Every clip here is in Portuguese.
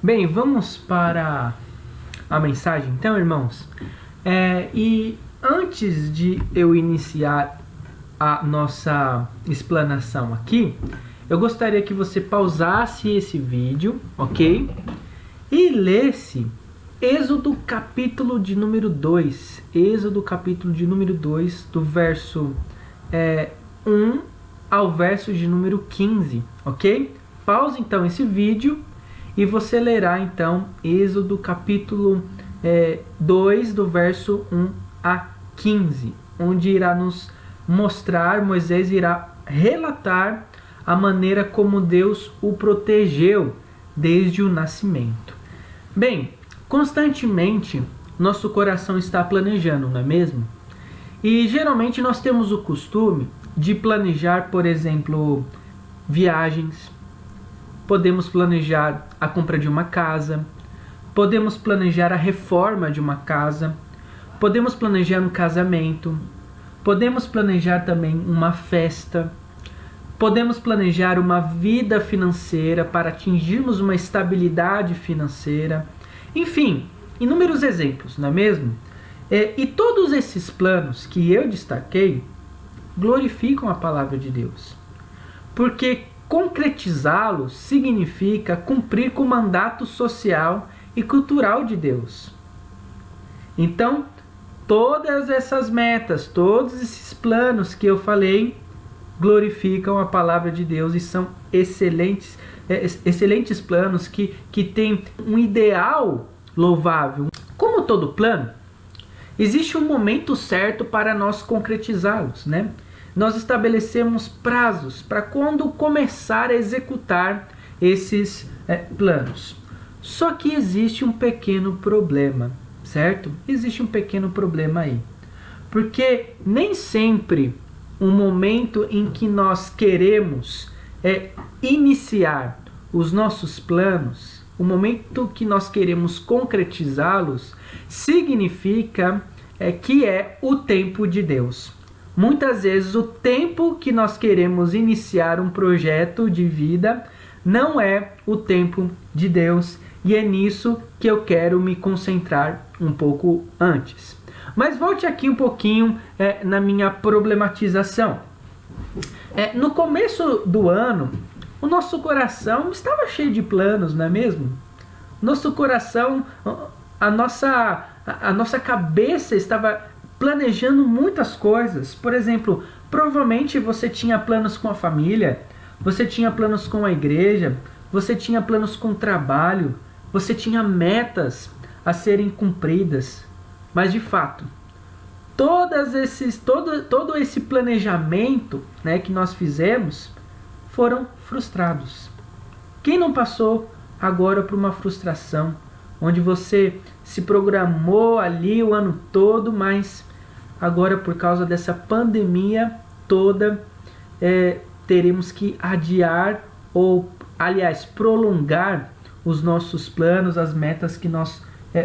Bem, vamos para a mensagem então, irmãos. E antes de eu iniciar a nossa explanação aqui, eu gostaria que você pausasse esse vídeo, ok? E lesse Êxodo capítulo de número 2. Êxodo capítulo de número 2, do verso 1 ao verso de número 15, ok? Pause então esse vídeo e você lerá então Êxodo capítulo 2, do verso 1 a 15, onde irá nos mostrar, Moisés irá relatar a maneira como Deus o protegeu desde o nascimento. Bem, constantemente nosso coração está planejando, não é mesmo? E geralmente nós temos o costume de planejar, por exemplo, viagens. Podemos planejar a compra de uma casa, podemos planejar a reforma de uma casa, podemos planejar um casamento, podemos planejar também uma festa, podemos planejar uma vida financeira para atingirmos uma estabilidade financeira. Enfim, inúmeros exemplos, não é mesmo? E todos esses planos que eu destaquei glorificam a palavra de Deus, porque concretizá-los significa cumprir com o mandato social e cultural de Deus. Então, todas essas metas, todos esses planos que eu falei, glorificam a palavra de Deus e são excelentes planos que têm um ideal louvável. Como todo plano, existe um momento certo para nós concretizá-los, né? Nós estabelecemos prazos para quando começar a executar esses planos. Só que existe um pequeno problema, certo? Existe um pequeno problema aí. Porque nem sempre o momento em que nós queremos iniciar os nossos planos, o momento que nós queremos concretizá-los, significa que é o tempo de Deus. Muitas vezes o tempo que nós queremos iniciar um projeto de vida não é o tempo de Deus, e é nisso que eu quero me concentrar um pouco antes. Mas volte aqui um pouquinho na minha problematização. No começo do ano, o nosso coração estava cheio de planos, não é mesmo? Nosso coração, a nossa cabeça estava planejando muitas coisas. Por exemplo, provavelmente você tinha planos com a família, você tinha planos com a igreja, você tinha planos com o trabalho, você tinha metas a serem cumpridas. Mas de fato, todo esse planejamento, né, que nós fizemos foram frustrados. Quem não passou agora por uma frustração, onde você se programou ali o ano todo, mas agora por causa dessa pandemia toda, teremos que adiar ou, aliás, prolongar os nossos planos, as metas que nós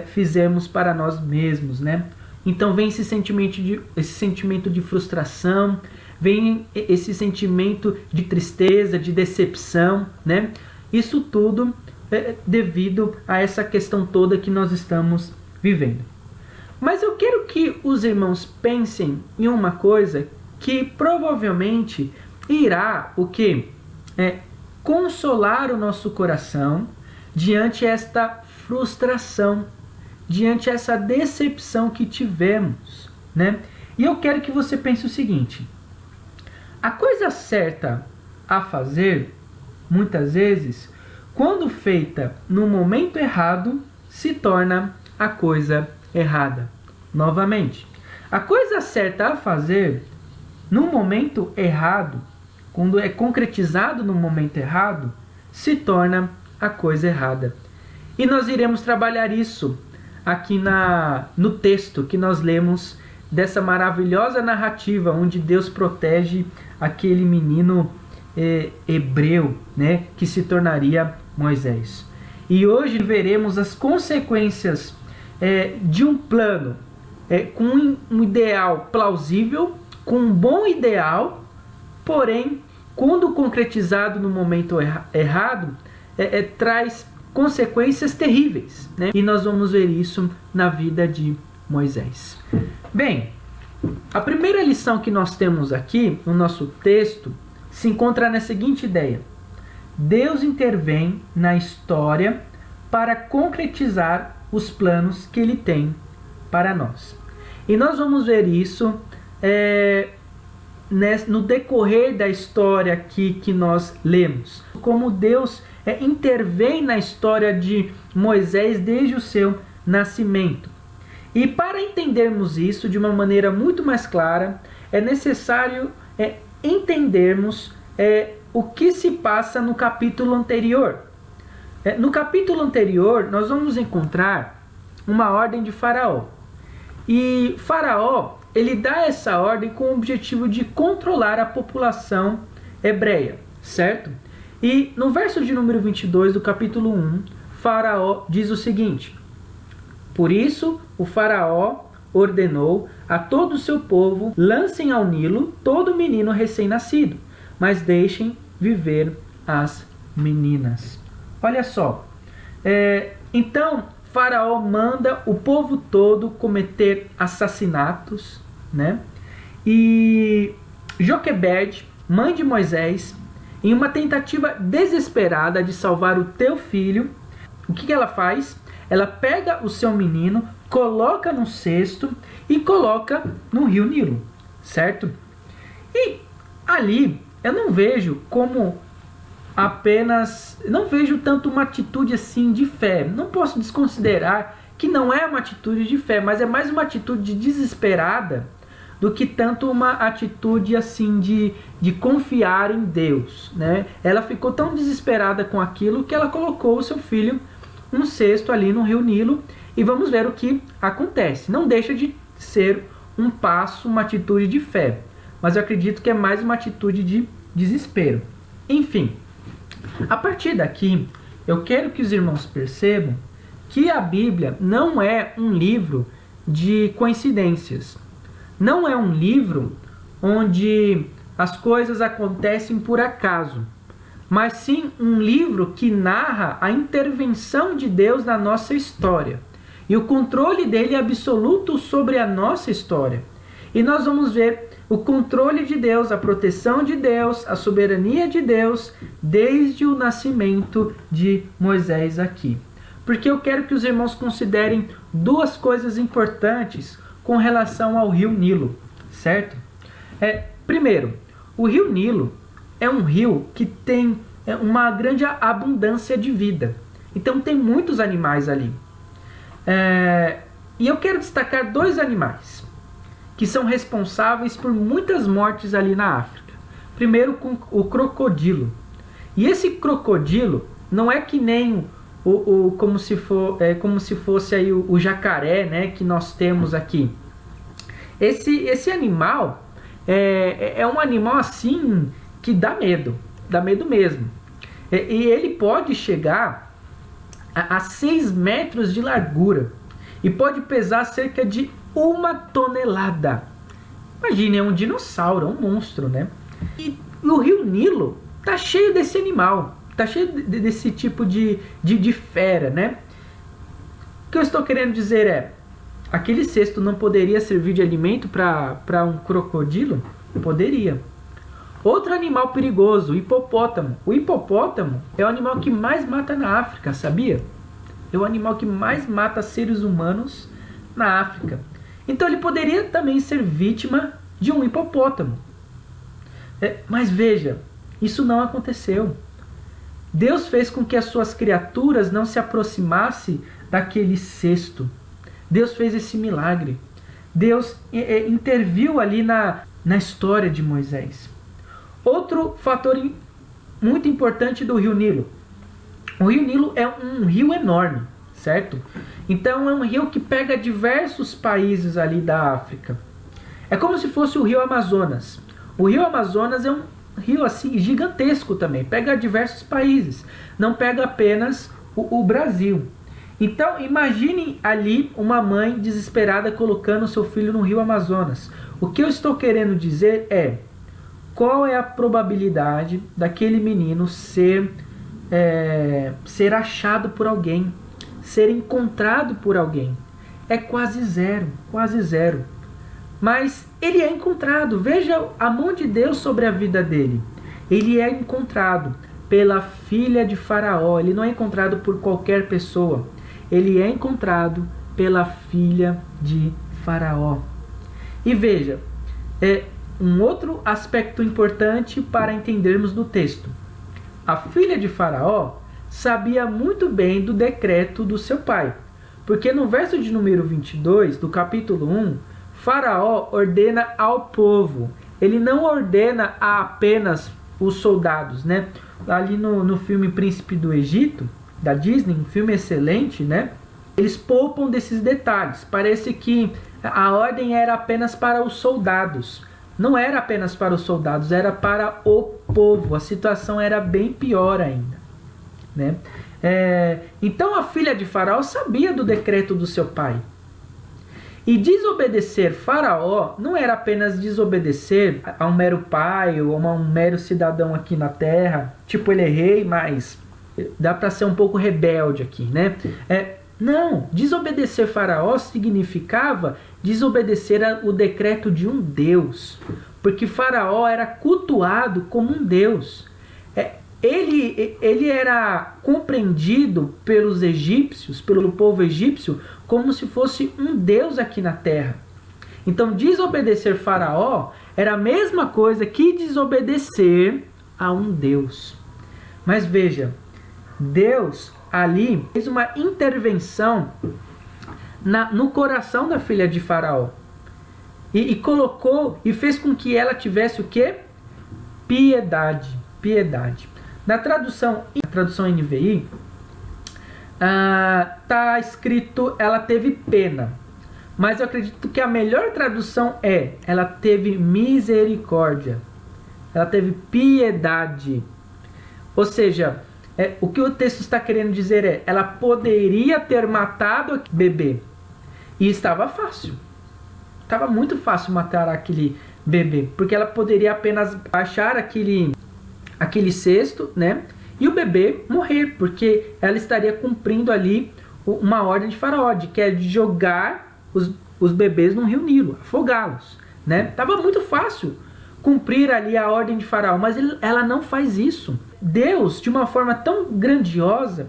fizemos para nós mesmos, né? Então vem esse sentimento de frustração, vem esse sentimento de tristeza, de decepção, né? Isso tudo devido a essa questão toda que nós estamos vivendo. Mas eu quero que os irmãos pensem em uma coisa que provavelmente irá consolar o nosso coração diante esta frustração, diante essa decepção que tivemos, né? E eu quero que você pense o seguinte: a coisa certa a fazer, muitas vezes, quando feita no momento errado, se torna a coisa errada. Novamente, a coisa certa a fazer no momento errado, quando é concretizado no momento errado, se torna a coisa errada. E nós iremos trabalhar isso aqui no texto que nós lemos dessa maravilhosa narrativa onde Deus protege aquele menino hebreu, né, que se tornaria Moisés. E hoje veremos as consequências de um plano com um ideal plausível, com um bom ideal, porém, quando concretizado no momento errado, traz consequências terríveis, né? E nós vamos ver isso na vida de Moisés. Bem, a primeira lição que nós temos aqui no nosso texto se encontra na seguinte ideia: Deus intervém na história para concretizar os planos que Ele tem para nós. E nós vamos ver isso no decorrer da história aqui que nós lemos. Como Deus intervém na história de Moisés desde o seu nascimento. E para entendermos isso de uma maneira muito mais clara, é necessário entendermos o que se passa no capítulo anterior. No capítulo anterior, nós vamos encontrar uma ordem de Faraó. E Faraó, ele dá essa ordem com o objetivo de controlar a população hebreia, certo? E no verso de número 22 do capítulo 1, Faraó diz o seguinte: Por isso o Faraó ordenou a todo o seu povo: lancem ao Nilo todo menino recém-nascido, mas deixem viver as meninas. Olha só, então Faraó manda o povo todo cometer assassinatos, né? E Joquebede, mãe de Moisés, em uma tentativa desesperada de salvar o teu filho, o que ela faz? Ela pega o seu menino, coloca no cesto e coloca no rio Nilo, certo? E ali eu não vejo como não vejo tanto uma atitude assim de fé. Não posso desconsiderar que não é uma atitude de fé, mas é mais uma atitude desesperada do que tanto uma atitude assim de confiar em Deus, né? Ela ficou tão desesperada com aquilo que ela colocou o seu filho no cesto ali no rio Nilo, e vamos ver o que acontece. Não deixa de ser um passo, uma atitude de fé, mas eu acredito que é mais uma atitude de desespero. Enfim, a partir daqui, eu quero que os irmãos percebam que a Bíblia não é um livro de coincidências. Não é um livro onde as coisas acontecem por acaso, mas sim um livro que narra a intervenção de Deus na nossa história e o controle dele absoluto sobre a nossa história. E nós vamos ver o controle de Deus, a proteção de Deus, a soberania de Deus desde o nascimento de Moisés aqui. Porque eu quero que os irmãos considerem duas coisas importantes com relação ao rio Nilo, certo? Primeiro, o rio Nilo é um rio que tem uma grande abundância de vida. Então tem muitos animais ali. E eu quero destacar dois animais que são responsáveis por muitas mortes ali na África. Primeiro, com o crocodilo. E esse crocodilo não é que nem como se fosse aí o jacaré, né, que nós temos aqui. Esse animal é um animal assim que dá medo mesmo. E ele pode chegar a 6 metros de largura e pode pesar cerca de 1 tonelada. Imagine, é um dinossauro, é um monstro, né? E o rio Nilo tá cheio desse animal, tá cheio desse tipo de fera, né? O que eu estou querendo dizer aquele cesto não poderia servir de alimento para um crocodilo? Poderia. Outro animal perigoso, o hipopótamo. O hipopótamo é o animal que mais mata na África, sabia? É o animal que mais mata seres humanos na África. Então ele poderia também ser vítima de um hipopótamo. Mas veja, isso não aconteceu. Deus fez com que as suas criaturas não se aproximassem daquele cesto. Deus fez esse milagre. Deus interviu ali na história de Moisés. Outro fator muito importante do rio Nilo. O rio Nilo é um rio enorme, certo? Então é um rio que pega diversos países ali da África. É como se fosse o rio Amazonas. O rio Amazonas é um rio assim gigantesco também, pega diversos países, não pega apenas o Brasil. Então imagine ali uma mãe desesperada colocando seu filho no rio Amazonas. O que eu estou querendo dizer qual é a probabilidade daquele menino ser ser achado por alguém, ser encontrado por alguém. É quase zero, quase zero. Mas ele é encontrado. Veja a mão de Deus sobre a vida dele. Ele é encontrado pela filha de Faraó. Ele não é encontrado por qualquer pessoa. Ele é encontrado pela filha de Faraó. E veja, um outro aspecto importante para entendermos do texto. A filha de Faraó sabia muito bem do decreto do seu pai. Porque no verso de número 22 do capítulo 1, Faraó ordena ao povo. Ele não ordena a apenas os soldados, né? Ali no filme Príncipe do Egito, da Disney, um filme excelente, né? Eles poupam desses detalhes. Parece que a ordem era apenas para os soldados. Não era apenas para os soldados, era para o povo. A situação era bem pior ainda, né? Então a filha de Faraó sabia do decreto do seu pai. E desobedecer Faraó não era apenas desobedecer a um mero pai ou a um mero cidadão aqui na terra. Tipo, ele é rei, mas dá para ser um pouco rebelde aqui, né? Não, desobedecer Faraó significava desobedecer o decreto de um Deus. Porque Faraó era cultuado como um Deus. Ele era compreendido pelos egípcios, pelo povo egípcio, como se fosse um Deus aqui na terra. Então, desobedecer Faraó era a mesma coisa que desobedecer a um Deus. Mas veja, Deus ali fez uma intervenção no coração da filha de Faraó. E colocou e fez com que ela tivesse o quê? Piedade. Piedade. Na tradução NVI, está escrito ela teve pena. Mas eu acredito que a melhor tradução ela teve misericórdia. Ela teve piedade. Ou seja, o que o texto está querendo dizer ela poderia ter matado aquele bebê. E estava fácil. Estava muito fácil matar aquele bebê. Porque ela poderia apenas baixar aquele cesto, né? E o bebê morrer, porque ela estaria cumprindo ali uma ordem de Faraó, que é de jogar os bebês no rio Nilo, afogá-los, né? Tava muito fácil cumprir ali a ordem de Faraó, mas ela não faz isso. Deus, de uma forma tão grandiosa,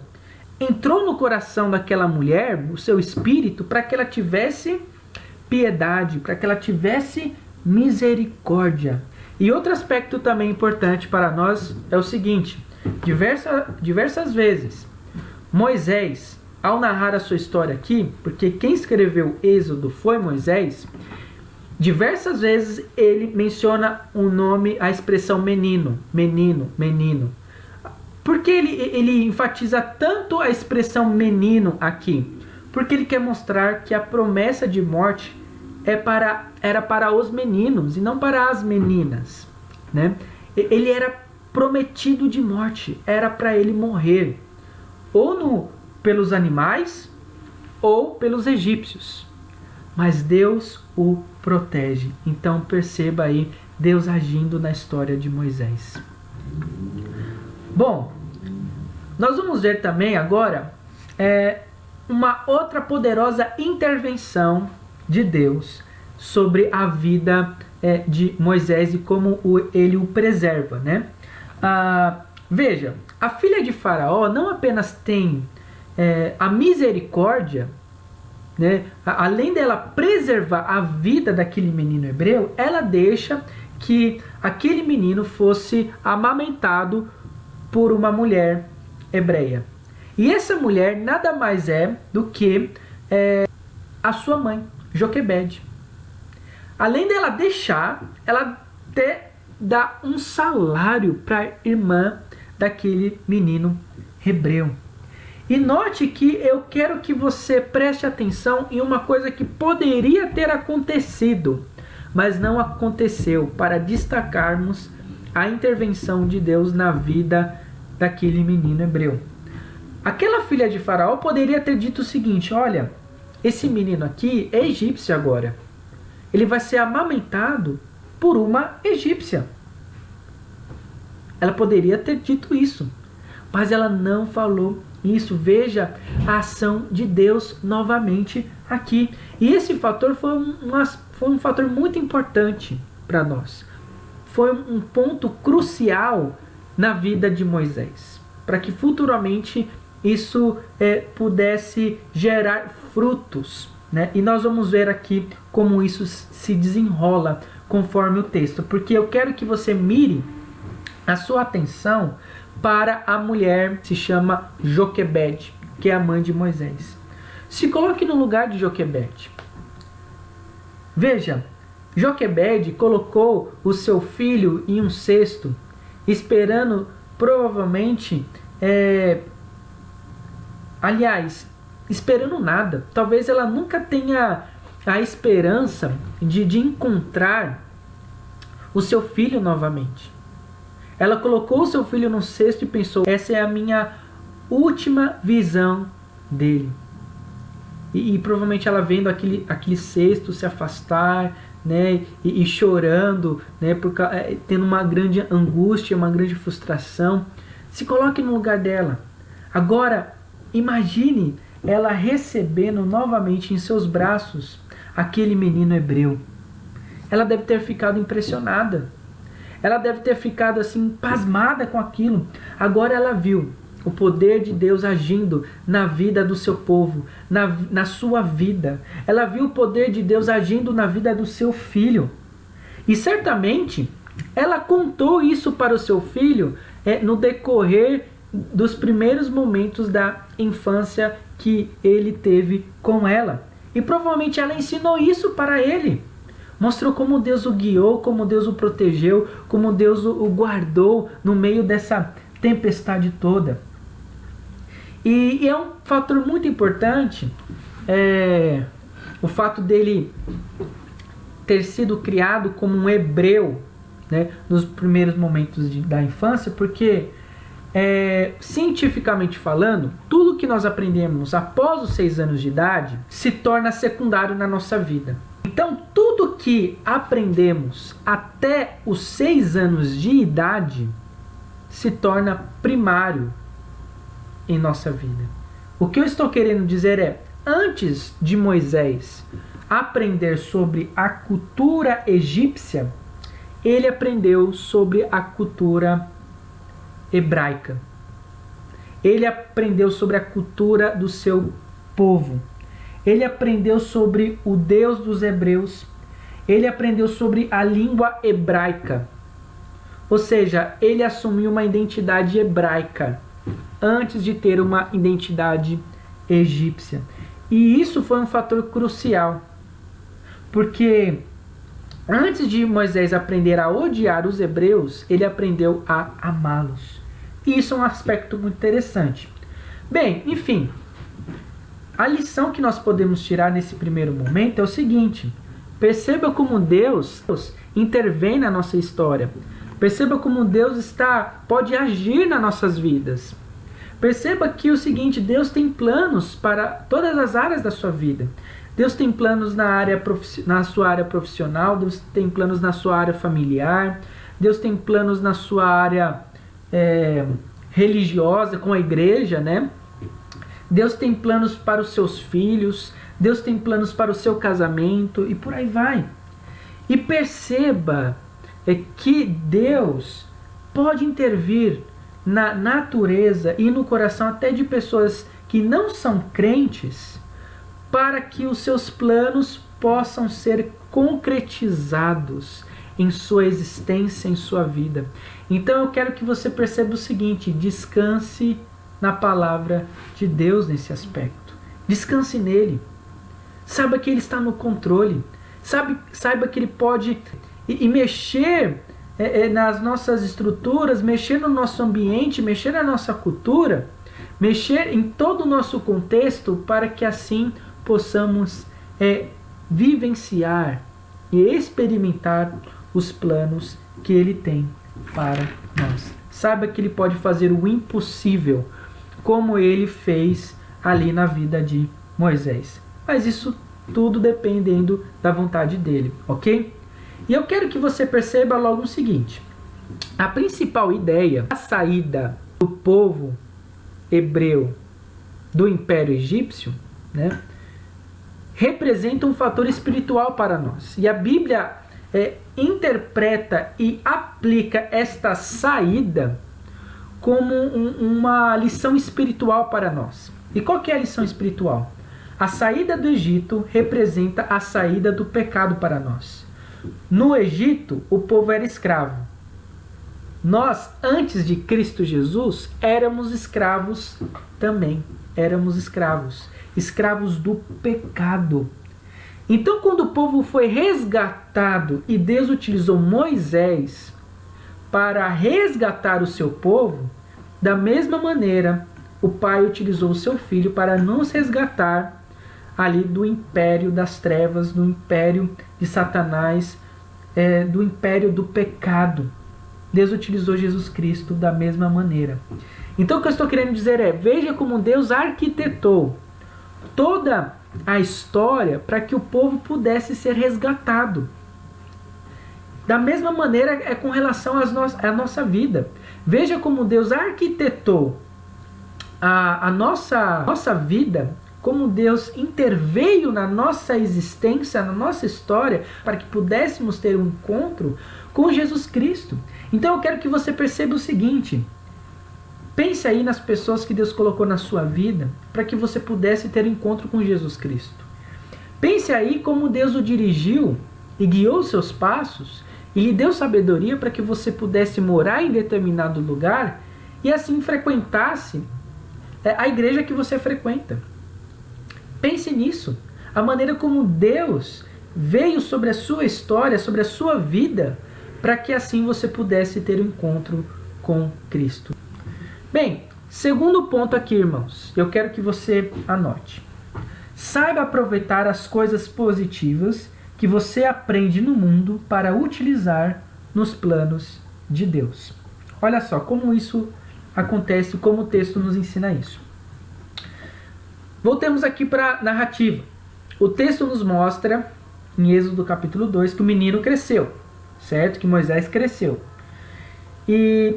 entrou no coração daquela mulher, o seu espírito, para que ela tivesse piedade, para que ela tivesse misericórdia. E outro aspecto também importante para nós é o seguinte: diversas vezes Moisés, ao narrar a sua história aqui, porque quem escreveu Êxodo foi Moisés, diversas vezes ele menciona o nome, a expressão menino, menino, menino. Por que ele enfatiza tanto a expressão menino aqui? Porque ele quer mostrar que a promessa de morte era para os meninos e não para as meninas, né? Ele era prometido de morte, era para ele morrer, ou pelos animais, ou pelos egípcios. Mas Deus o protege. Então perceba aí Deus agindo na história de Moisés. Bom, nós vamos ver também agora uma outra poderosa intervenção de Deus sobre a vida de Moisés e como ele o preserva, né? Veja, a filha de Faraó não apenas tem a misericórdia, né? Além dela preservar a vida daquele menino hebreu, ela deixa que aquele menino fosse amamentado por uma mulher hebreia. E essa mulher nada mais é do que a sua mãe, Joquebede. Além dela deixar, ela até dá um salário para a irmã daquele menino hebreu. E note que eu quero que você preste atenção em uma coisa que poderia ter acontecido, mas não aconteceu, para destacarmos a intervenção de Deus na vida daquele menino hebreu. Aquela filha de Faraó poderia ter dito o seguinte: olha, esse menino aqui é egípcio agora. Ele vai ser amamentado por uma egípcia. Ela poderia ter dito isso. mas ela não falou isso. Veja a ação de Deus novamente aqui. E esse fator foi um fator muito importante para nós. Foi um ponto crucial na vida de Moisés, para que futuramente isso pudesse gerar frutos, né? E nós vamos ver aqui como isso se desenrola conforme o texto, porque eu quero que você mire a sua atenção para a mulher que se chama Joquebede, que é a mãe de Moisés. Se coloque no lugar de Joquebede. Veja, Joquebede colocou o seu filho em um cesto, esperando provavelmente, esperando nada. Talvez ela nunca tenha a esperança de encontrar o seu filho novamente. Ela colocou o seu filho no cesto e pensou: essa é a minha última visão dele. E provavelmente ela vendo aquele cesto se afastar, né, e chorando, né, tendo uma grande angústia, uma grande frustração. Se coloque no lugar dela. Agora, imagine ela recebendo novamente em seus braços aquele menino hebreu. Ela deve ter ficado impressionada. Ela deve ter ficado assim, pasmada com aquilo. Agora ela viu o poder de Deus agindo na vida do seu povo, na sua vida. Ela viu o poder de Deus agindo na vida do seu filho. E certamente ela contou isso para o seu filho no decorrer dos primeiros momentos da infância que ele teve com ela. E provavelmente ela ensinou isso para ele. Mostrou como Deus o guiou, como Deus o protegeu, como Deus o guardou no meio dessa tempestade toda. E é um fator muito importante, o fato dele ter sido criado como um hebreu, né, nos primeiros momentos da infância, porque cientificamente falando, tudo que nós aprendemos após os 6 anos de idade se torna secundário na nossa vida. Então, tudo que aprendemos até os 6 anos de idade se torna primário em nossa vida. O que eu estou querendo dizer é, antes de Moisés aprender sobre a cultura egípcia, ele aprendeu sobre a cultura hebraica. Ele aprendeu sobre a cultura do seu povo. Ele aprendeu sobre o Deus dos hebreus. Ele aprendeu sobre a língua hebraica. Ou seja, ele assumiu uma identidade hebraica antes de ter uma identidade egípcia. E isso foi um fator crucial, porque antes de Moisés aprender a odiar os hebreus, ele aprendeu a amá-los. E isso é um aspecto muito interessante. Bem, enfim, a lição que nós podemos tirar nesse primeiro momento é o seguinte: perceba como Deus intervém na nossa história. Perceba como Deus pode agir nas nossas vidas. Perceba que o seguinte: Deus tem planos para todas as áreas da sua vida. Deus tem planos na sua área profissional, Deus tem planos na sua área familiar, Deus tem planos na sua área religiosa, com a igreja, né? Deus tem planos para os seus filhos, Deus tem planos para o seu casamento e por aí vai. E perceba que Deus pode intervir na natureza e no coração até de pessoas que não são crentes, para que os seus planos possam ser concretizados em sua existência, em sua vida. Então eu quero que você perceba o seguinte: descanse na palavra de Deus nesse aspecto. Descanse nele. Saiba que ele está no controle. Saiba que ele pode mexer nas nossas estruturas, mexer no nosso ambiente, mexer na nossa cultura, mexer em todo o nosso contexto, para que assim possamos vivenciar e experimentar os planos que ele tem para nós. Saiba que ele pode fazer o impossível, como ele fez ali na vida de Moisés. Mas isso tudo dependendo da vontade dele, ok? E eu quero que você perceba logo o seguinte: a principal ideia da saída do povo hebreu do Império Egípcio, né, representa um fator espiritual para nós. E a Bíblia interpreta e aplica esta saída como uma lição espiritual para nós. E qual que é a lição espiritual? A saída do Egito representa a saída do pecado para nós. No Egito, o povo era escravo. Nós, antes de Cristo Jesus, éramos escravos também. Éramos escravos. Escravos do pecado. Então, quando o povo foi resgatado e Deus utilizou Moisés para resgatar o seu povo, da mesma maneira, o Pai utilizou o seu Filho para nos resgatar ali do império das trevas, do império de Satanás, do império do pecado. Deus utilizou Jesus Cristo da mesma maneira. Então, o que eu estou querendo dizer veja como Deus arquitetou toda a história para que o povo pudesse ser resgatado. Da mesma maneira é com relação à nossa vida. Veja como Deus arquitetou a nossa vida, como Deus interveio na nossa existência, na nossa história, para que pudéssemos ter um encontro com Jesus Cristo. Então eu quero que você perceba o seguinte: pense aí nas pessoas que Deus colocou na sua vida para que você pudesse ter encontro com Jesus Cristo. Pense aí como Deus o dirigiu e guiou seus passos e lhe deu sabedoria para que você pudesse morar em determinado lugar e assim frequentasse a igreja que você frequenta. Pense nisso. A maneira como Deus veio sobre a sua história, sobre a sua vida, para que assim você pudesse ter um encontro com Cristo. Bem, segundo ponto aqui, irmãos, eu quero que você anote. Saiba aproveitar as coisas positivas que você aprende no mundo para utilizar nos planos de Deus. Olha só como isso acontece, como o texto nos ensina isso. Voltemos aqui para a narrativa. O texto nos mostra, em Êxodo capítulo 2, que o menino cresceu, certo? Que Moisés cresceu. E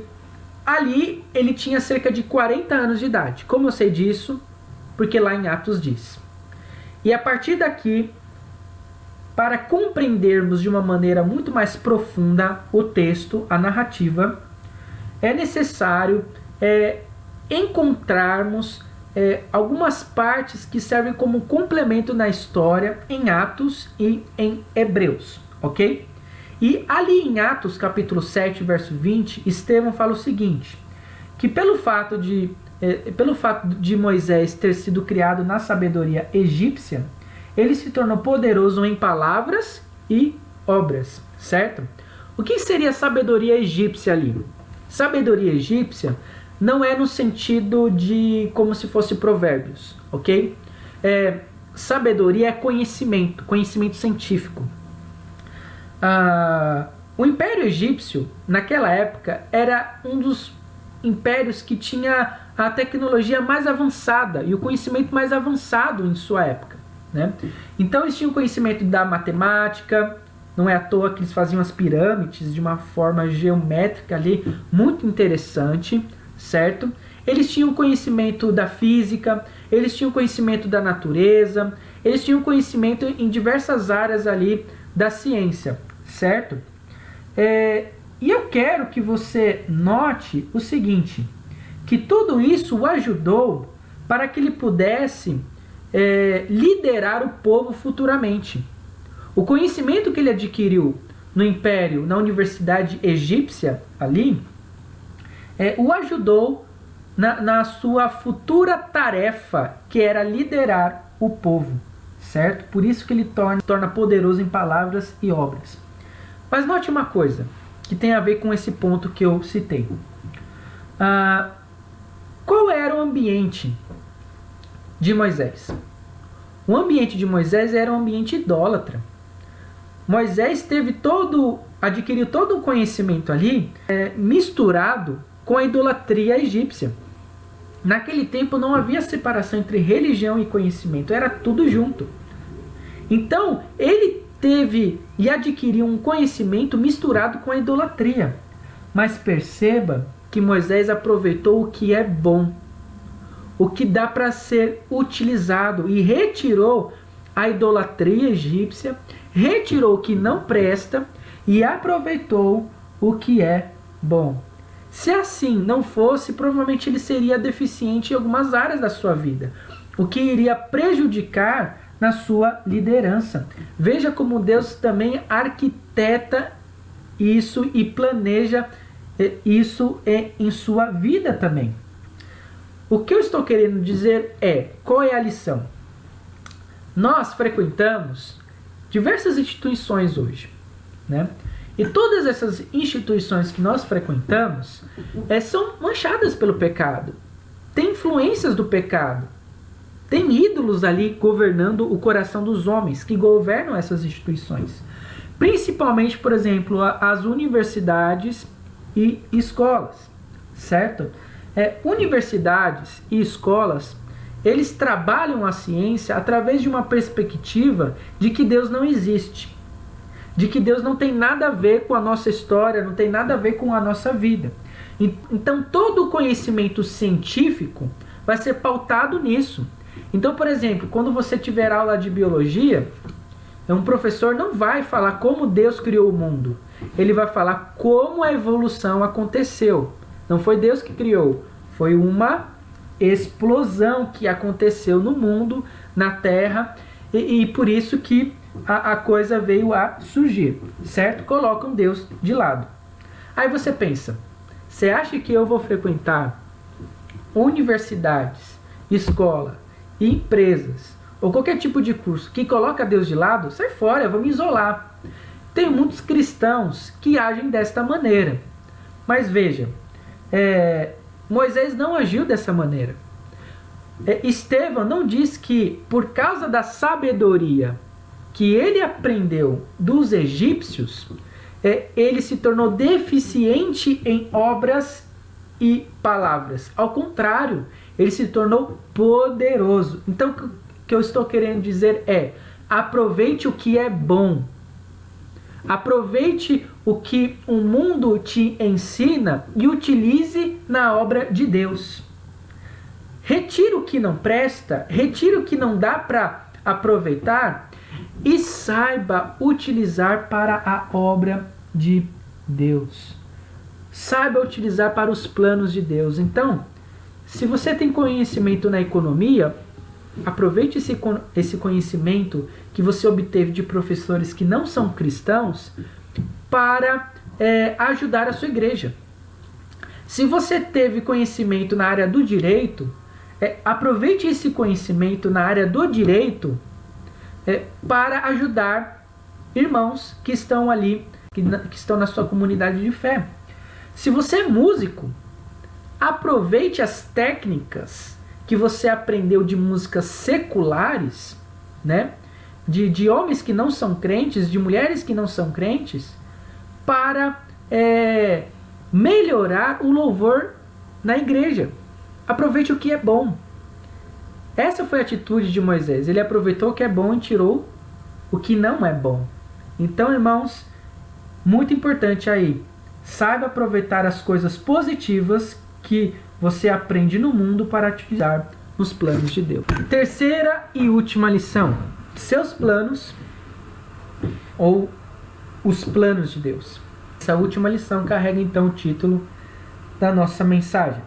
ali ele tinha cerca de 40 anos de idade. Como eu sei disso? Porque lá em Atos diz. E a partir daqui, para compreendermos de uma maneira muito mais profunda o texto, a narrativa, é necessário encontrarmos algumas partes que servem como complemento na história em Atos e em Hebreus, ok? E ali em Atos capítulo 7, verso 20, Estevão fala o seguinte, que pelo fato de Moisés ter sido criado na sabedoria egípcia, ele se tornou poderoso em palavras e obras, certo? O que seria sabedoria egípcia ali? Sabedoria egípcia não é no sentido de como se fosse provérbios, ok? Sabedoria é conhecimento, conhecimento científico. O Império Egípcio, naquela época, era um dos impérios que tinha a tecnologia mais avançada e o conhecimento mais avançado em sua época, né? Então eles tinham conhecimento da matemática, não é à toa que eles faziam as pirâmides de uma forma geométrica ali, muito interessante, certo? Eles tinham conhecimento da física, eles tinham conhecimento da natureza, eles tinham conhecimento em diversas áreas ali da ciência, certo? E eu quero que você note o seguinte, que tudo isso o ajudou para que ele pudesse liderar o povo futuramente. O conhecimento que ele adquiriu no Império, na Universidade Egípcia, ali, o ajudou na sua futura tarefa, que era liderar o povo, certo? Por isso que ele torna poderoso em palavras e obras. Mas note uma coisa, que tem a ver com esse ponto que eu citei. Qual era o ambiente de Moisés? O ambiente de Moisés era um ambiente idólatra. Moisés adquiriu todo o conhecimento ali misturado com a idolatria egípcia. Naquele tempo não havia separação entre religião e conhecimento, era tudo junto. Então ele teve e adquiriu um conhecimento misturado com a idolatria. Mas perceba que Moisés aproveitou o que é bom, o que dá para ser utilizado, e retirou a idolatria egípcia, retirou o que não presta e aproveitou o que é bom. Se assim não fosse, provavelmente ele seria deficiente em algumas áreas da sua vida, o que iria prejudicar na sua liderança. Veja como Deus também arquiteta isso e planeja isso em sua vida também. O que eu estou querendo dizer é, qual é a lição? Nós frequentamos diversas instituições hoje, né? E todas essas instituições que nós frequentamos são manchadas pelo pecado. Tem influências do pecado. Tem ídolos ali governando o coração dos homens que governam essas instituições. Principalmente, por exemplo, as universidades e escolas, certo? Universidades e escolas, eles trabalham a ciência através de uma perspectiva de que Deus não existe, de que Deus não tem nada a ver com a nossa história, não tem nada a ver com a nossa vida. Então, todo o conhecimento científico vai ser pautado nisso. Então, por exemplo, quando você tiver aula de biologia, um professor não vai falar como Deus criou o mundo. Ele vai falar como a evolução aconteceu. Não foi Deus que criou, foi uma explosão que aconteceu no mundo, na Terra, e por isso que a coisa veio a surgir, certo? Colocam Deus de lado. Aí você pensa, você acha que eu vou frequentar universidades, escola, empresas, ou qualquer tipo de curso que coloca Deus de lado? Sai fora, eu vou me isolar. Tem muitos cristãos que agem desta maneira. Mas veja, Moisés não agiu dessa maneira. Estevão não diz que por causa da sabedoria que ele aprendeu dos egípcios, ele se tornou deficiente em obras e palavras. Ao contrário, ele se tornou poderoso. Então, o que eu estou querendo dizer aproveite o que é bom. Aproveite o que o mundo te ensina e utilize na obra de Deus. Retire o que não presta, retire o que não dá para aproveitar e saiba utilizar para a obra de Deus. Saiba utilizar para os planos de Deus. Então, se você tem conhecimento na economia, aproveite esse conhecimento que você obteve de professores que não são cristãos para ajudar a sua igreja. Se você teve conhecimento na área do direito, aproveite esse conhecimento na área do direito para ajudar irmãos que estão ali, que estão na sua comunidade de fé. Se você é músico, aproveite as técnicas que você aprendeu de músicas seculares, né? De homens que não são crentes, de mulheres que não são crentes, para melhorar o louvor na igreja. Aproveite o que é bom. Essa foi a atitude de Moisés. Ele aproveitou o que é bom e tirou o que não é bom. Então, irmãos, muito importante aí. Saiba aproveitar as coisas positivas que você aprende no mundo para utilizar nos planos de Deus. Terceira e última lição. Seus planos ou os planos de Deus. Essa última lição carrega então o título da nossa mensagem.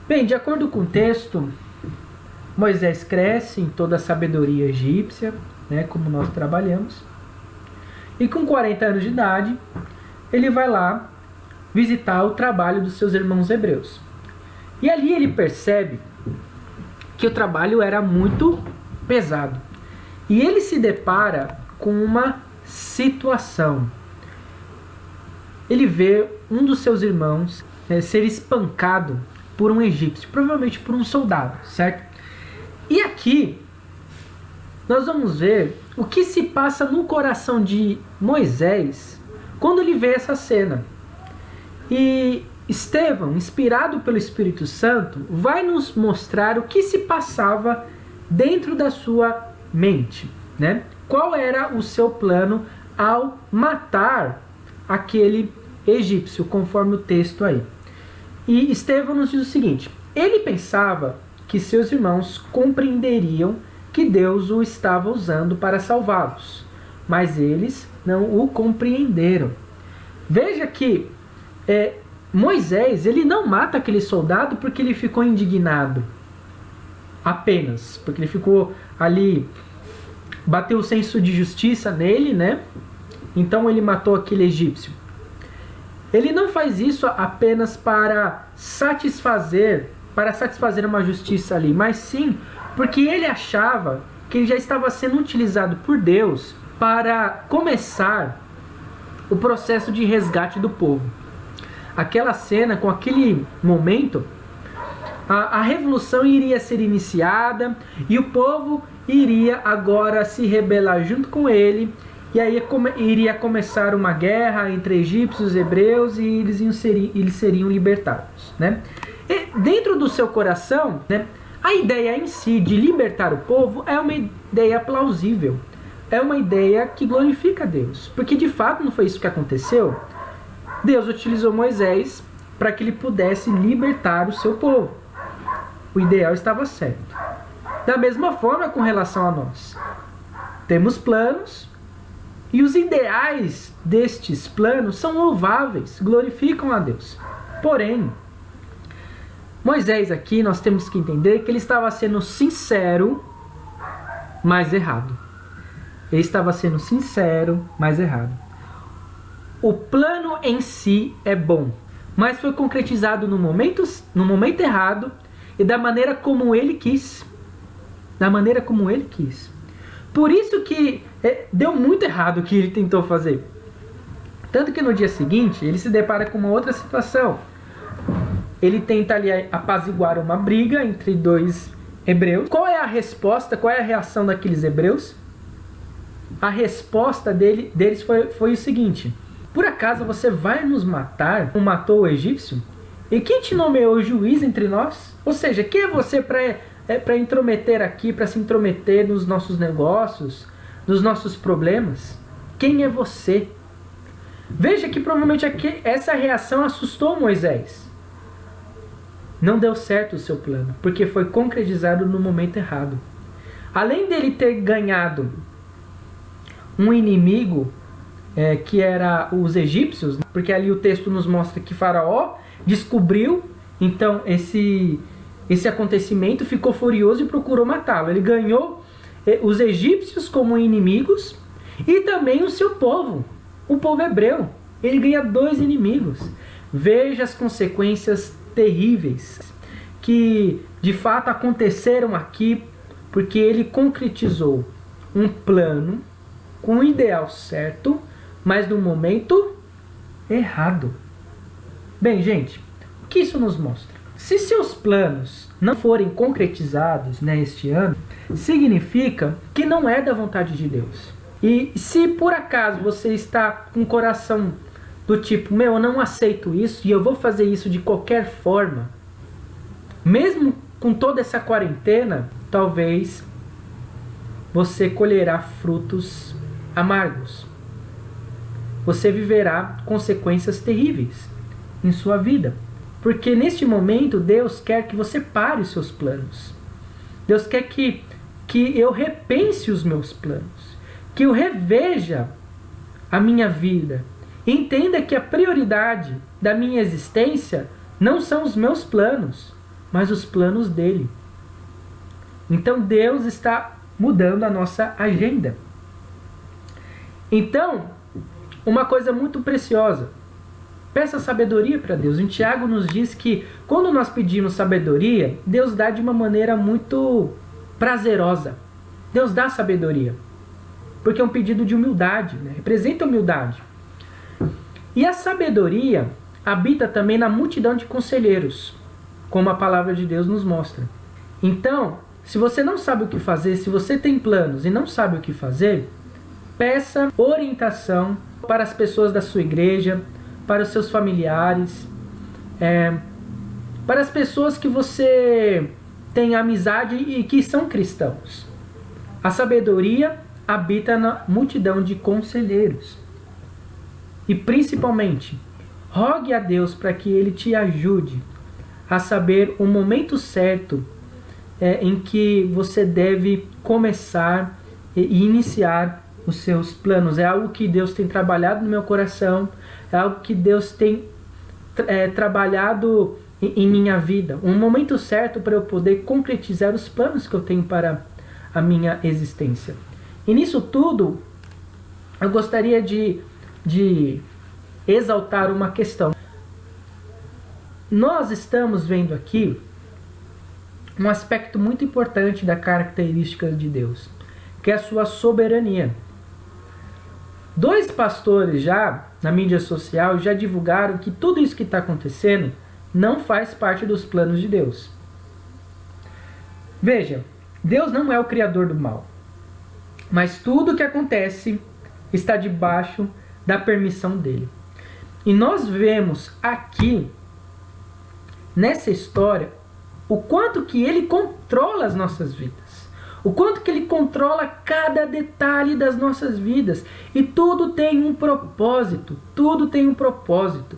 Bem, de acordo com o texto, Moisés cresce em toda a sabedoria egípcia, né, como nós trabalhamos, e com 40 anos de idade, ele vai lá visitar o trabalho dos seus irmãos hebreus. E ali ele percebe que o trabalho era muito pesado. E ele se depara com uma situação. Ele vê um dos seus irmãos ser espancado por um egípcio, provavelmente por um soldado, certo? E aqui nós vamos ver o que se passa no coração de Moisés quando ele vê essa cena. E Estevão, inspirado pelo Espírito Santo, vai nos mostrar o que se passava dentro da sua mente, né? Qual era o seu plano ao matar aquele egípcio, conforme o texto aí. E Estevão nos diz o seguinte: ele pensava que seus irmãos compreenderiam que Deus o estava usando para salvá-los, mas eles não o compreenderam. Veja que Moisés, ele não mata aquele soldado porque ele ficou indignado, apenas porque ele ficou ali, bateu o senso de justiça nele, né? Então ele matou aquele egípcio. Ele não faz isso apenas para satisfazer uma justiça ali, mas sim porque ele achava que ele já estava sendo utilizado por Deus para começar o processo de resgate do povo. Aquela cena, com aquele momento, a revolução iria ser iniciada e o povo iria agora se rebelar junto com ele, e aí iria começar uma guerra entre egípcios e hebreus, e eles seriam libertados, né? E dentro do seu coração, né, a ideia em si de libertar o povo é uma ideia plausível, é uma ideia que glorifica a Deus, porque de fato não foi isso que aconteceu. Deus utilizou Moisés para que ele pudesse libertar o seu povo. O ideal estava certo. Da mesma forma com relação a nós. Temos planos e os ideais destes planos são louváveis, glorificam a Deus. Porém, Moisés aqui nós temos que entender que ele estava sendo sincero, mas errado. Ele estava sendo sincero, mas errado. O plano em si é bom, mas foi concretizado no momento errado e da maneira como ele quis. Da maneira como ele quis. Por isso que deu muito errado o que ele tentou fazer. Tanto que no dia seguinte ele se depara com uma outra situação. Ele tenta ali apaziguar uma briga entre dois hebreus. Qual é a resposta? Qual é a reação daqueles hebreus? A resposta deles foi o seguinte: por acaso você vai nos matar como matou o egípcio? E quem te nomeou juiz entre nós? Ou seja, quem é você para intrometer aqui, para se intrometer nos nossos negócios, nos nossos problemas? Quem é você? Veja que provavelmente essa reação assustou Moisés. Não deu certo o seu plano, porque foi concretizado no momento errado. Além dele ter ganhado um inimigo, que era os egípcios, porque ali o texto nos mostra que Faraó descobriu, então, esse acontecimento, ficou furioso e procurou matá-lo. Ele ganhou os egípcios como inimigos e também o seu povo, o povo hebreu. Ele ganha 2 inimigos. Veja as consequências terríveis que de fato aconteceram aqui, porque ele concretizou um plano com o ideal certo, mas no momento errado. Bem, gente, o que isso nos mostra? Se seus planos não forem concretizados neste ano, significa que não é da vontade de Deus. E se por acaso você está com o coração do tipo, eu não aceito isso e eu vou fazer isso de qualquer forma, mesmo com toda essa quarentena, talvez você colherá frutos amargos. Você viverá consequências terríveis em sua vida. Porque neste momento Deus quer que você pare os seus planos. Deus quer que eu repense os meus planos. Que eu reveja a minha vida. Entenda que a prioridade da minha existência não são os meus planos, mas os planos dele. Então Deus está mudando a nossa agenda. Então, uma coisa muito preciosa: peça sabedoria para Deus. Em Tiago nos diz que quando nós pedimos sabedoria, Deus dá de uma maneira muito prazerosa. Deus dá sabedoria, porque é um pedido de humildade, né? Representa humildade. E a sabedoria habita também na multidão de conselheiros, como a palavra de Deus nos mostra. Então, se você não sabe o que fazer, se você tem planos e não sabe o que fazer, peça orientação para as pessoas da sua igreja, para os seus familiares, para as pessoas que você tem amizade e que são cristãos. A sabedoria habita na multidão de conselheiros. E principalmente, Rogue a Deus para que Ele te ajude a saber o momento certo em que você deve começar e iniciar os seus planos. É algo que Deus tem trabalhado no meu coração, é algo que Deus tem trabalhado em minha vida. Um momento certo para eu poder concretizar os planos que eu tenho para a minha existência. E nisso tudo, eu gostaria de exaltar uma questão. Nós estamos vendo aqui um aspecto muito importante da característica de Deus, que é a sua soberania. 2 pastores já, na mídia social, já divulgaram que tudo isso que está acontecendo não faz parte dos planos de Deus. Veja, Deus não é o criador do mal, mas tudo que acontece está debaixo da permissão dele. E nós vemos aqui, nessa história, o quanto que ele controla as nossas vidas. O quanto que ele controla cada detalhe das nossas vidas. E tudo tem um propósito. Tudo tem um propósito.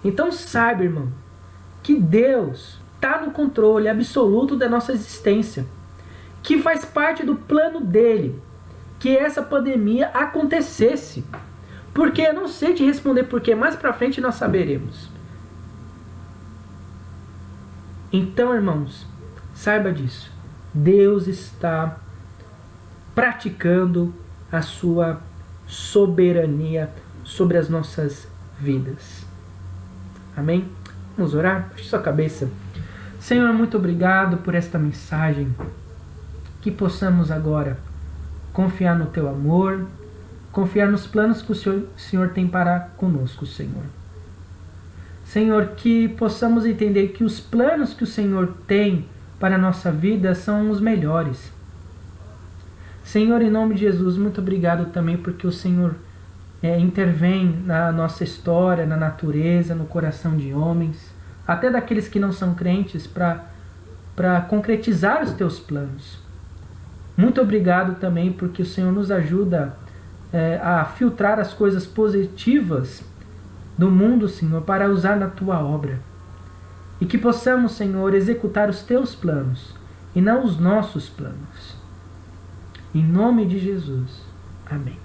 Então saiba, irmão, que Deus está no controle absoluto da nossa existência. Que faz parte do plano dele que essa pandemia acontecesse. Porque eu não sei te responder porque mais pra frente nós saberemos. Então, irmãos, saiba disso. Deus está praticando a sua soberania sobre as nossas vidas. Amém? Vamos orar? Baixe sua cabeça. Senhor, muito obrigado por esta mensagem. Que possamos agora confiar no Teu amor, confiar nos planos que o Senhor tem para conosco, Senhor. Senhor, que possamos entender que os planos que o Senhor tem para a nossa vida são os melhores. Senhor, em nome de Jesus, muito obrigado também porque o Senhor intervém na nossa história, na natureza, no coração de homens, até daqueles que não são crentes, para concretizar os Teus planos. Muito obrigado também porque o Senhor nos ajuda a filtrar as coisas positivas do mundo, Senhor, para usar na Tua obra. E que possamos, Senhor, executar os Teus planos e não os nossos planos. Em nome de Jesus. Amém.